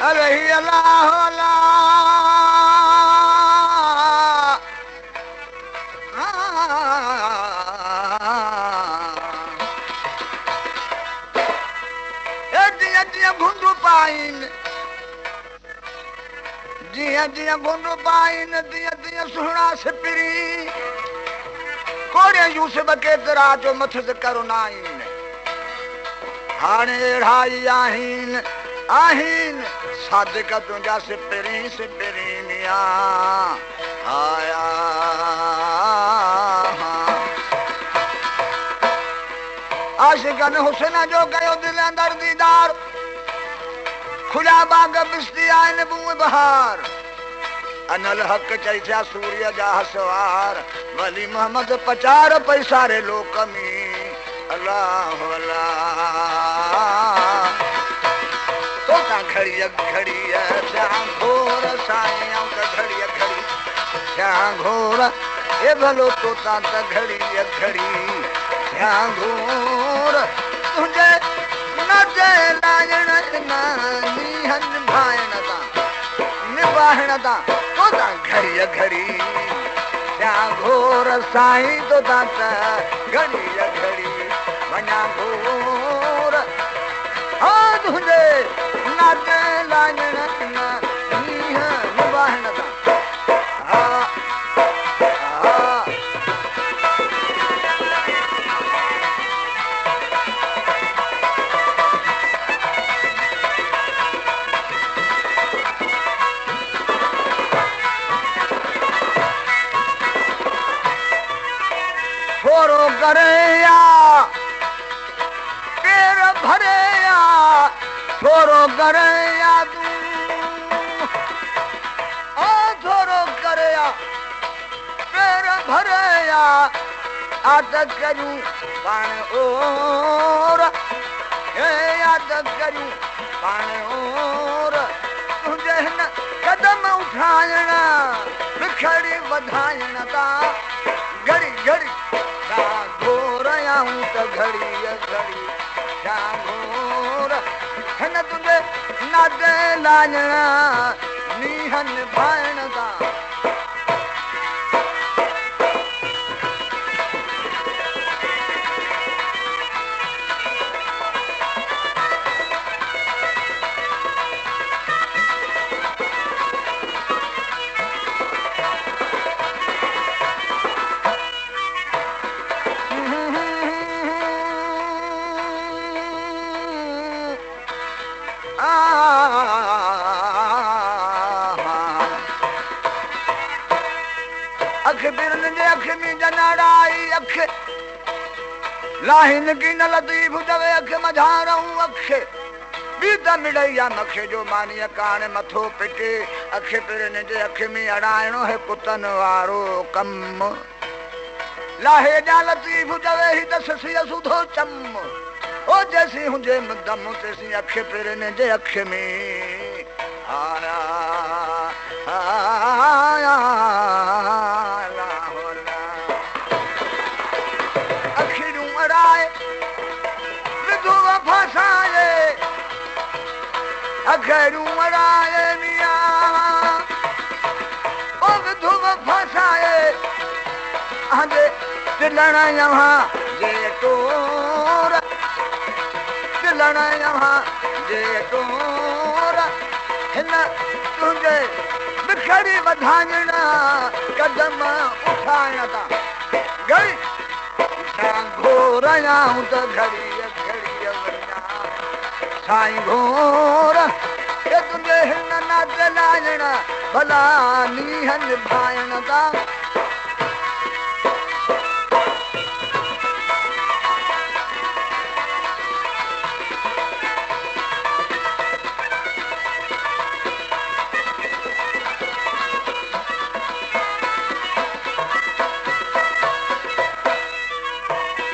अरे अल्लाह अल्लाह जिया जिया घुंडू पाइन जिया जिया घुंडू पाइन दिया दिया सुहना सिपरी कोड़े यूसुफ केतिरा जो मथुस करुनाइन हाणे अहिड़ा आहिन आहिन सादिक तुंहिंजा सिपरी सिपरीनिया आया आशिकन हुसन जो कयो दिल अंदर दीदार खुला बाग बिस्ती आहिनि बूं बहार अनल हक़ चई थिया सूर्य जा हसवार वली मोहम्मद पचार पैसारे लोक में अल्लाह अल्लाह तो ता घड़ी घड़ी थिया घोर साईं आऊं त घड़ी घड़ी थिया घोर ए भलो तो ता त घड़ी घड़ी थिया घोर तुंहिंजे नजे लाजण नीहन भाइण ता निभाइण ता तो ता घड़ी घड़ी थिया घोर साईं तो ता त घड़ी घड़ी वञा घोर हा तुंहिंजे नजे लाजण नीहन निभाइण ता हा छोरो करे या पेर भरे या छोरो करे या तू ओ छोरो करे या पेर भरे या आद करूं पाण और हे याद करूं पाण और तुंहिंजे हिन कदम उठाइण बिखड़ी वधाइण ता घड़ी घड़ी घोर आऊं त घड़ी घड़ी छा घोर हिन तुंहिंजे नादे लाजण नीहन भाइण ता अख बिरन जे अख में जनाड़ाई अख लाहिन की न लतीफ दवे अख मझारऊं अख बीत मिड़ैया मखे जो मानी कान मथो पिटे अख बिरन जे अख में अड़ाइणो है कुतन वारो कम लाहे जा लतीफ दवे ही दस सिय सुधो चम ओ जैसी हुंजे दम तैसी अख बिरन जे अख में आया आया अखियूं अड़ाए विधो फसाए अखियूं अड़ाए मिया ओ विधो फसाए आंदे दिलण यहां जे टोर दिलण यहां जे टोर हिन तुंहिंजे बिखड़ी वधाइण कदम उठाइण ता घड़ी घोर आऊं त घड़ी घड़ी वञा साईं घोर हे तुंहिंजे हिन नाद लाजण भला नीहन भाइण ता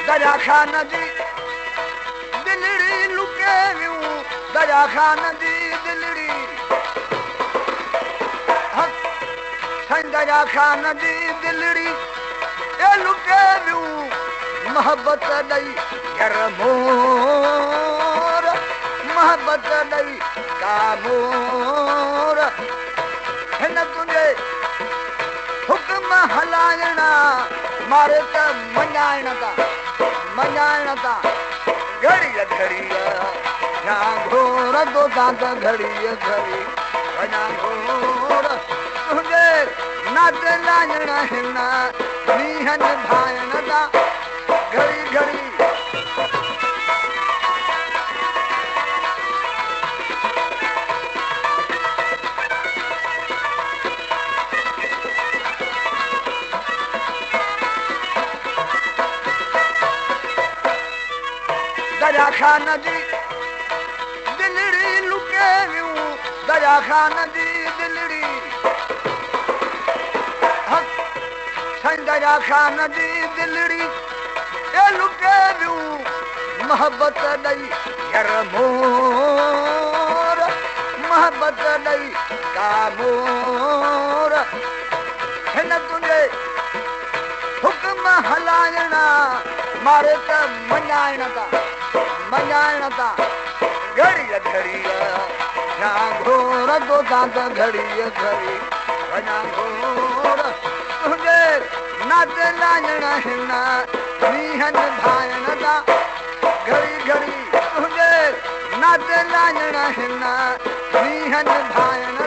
दरिया खान जी दिलड़ी लुके वियूं दरिया खान जी दिलड़ी साईं दरिया खान जी दिलड़ी ए लुके वियूं मोहब्बत ॾई घर मोर मोहब्बत ॾई कामोर हिन तुंहिंजे हुक्म हलाइणा मारे त मञाइण था घड़ीअ घड़ीअ या घोर दो दांत घड़ीअ घड़ी वञा घोर तुंहिंजे नाते लाइण हिन मींहनि भाइण था घड़ी घड़ी दरिया खान जी दिलड़ी लुके वियूं दरिया खान जी दिलड़ी साईं दरिया खान जी दिलड़ी ए लुके वियूं मोहब्बत ॾई यार मोर मोहब्बत ॾई कामोर हिन तुंहिंजे हुक्म हलाइणा मारे त मञाइण था घड़ीअ घड़ीअ या घोर दो दांत घड़ीअ घड़ी वञा घोर तुंहिंजे नाते लाइण हिन मींहनि भाइण था घड़ी घड़ी तुंहिंजे नाते लाइण हिन मींहनि भाइण